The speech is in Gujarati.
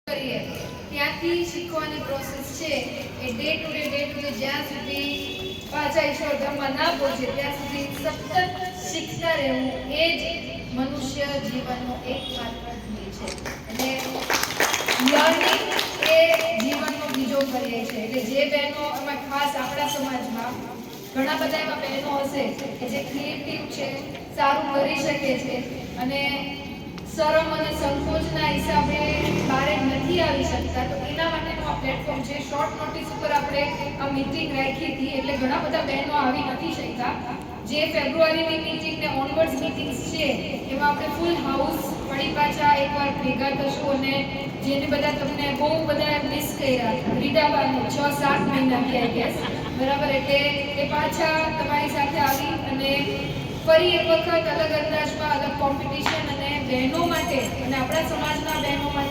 કરીએ ત્યાંથી શીખવાની પ્રોસેસ છે એ ડે ટુ ડે જ્યાં સુધી પાછા ઈશ્વર ધર્મમાં ના પહોંચે ત્યાં સુધી સતત શીખતા રહેવું એ જ મનુષ્ય જીવનનો એકમાત્ર ધ્યેય છે. એટલે લર્નિંગ એ જીવનનો બીજો પર્યાય છે. એટલે જે બહેનો એમાં ખાસ આપણા સમાજમાં ઘણા બધા એવા બહેનો હશે કે જે ક્રિએટિવ છે, સારું કરી શકે છે અને શરમ અને સંકોચના હિસાબે બહાર નથી આવી શકતા, તો એના માટેનું આ પ્લેટફોર્મ છે. શોર્ટ નોટિસ ઉપર આપણે આ મીટિંગ રાખી હતી એટલે ઘણા બધા બહેનો આવી નથી શકતા. જે ફેબ્રુઆરીની મીટિંગ ને ઓનવર્ડ્સ મીટિંગ્સ છે એમાં આપણે ફૂલ હાઉસ ફરી પાછા એકવાર ભેગા થશું અને જેને બધા તમને બહુ બધા મિસ કર્યા રીડાબાને 6-7 મહિના થયા ગેસ બરાબર, એટલે એ પાછા તમારી સાથે આવી અને ફરી એક વખત અલગ અંદાજમાં અલગ કોમ્પિટિશન અને બહેનો માટે અને આપણા સમાજના બહેનો માટે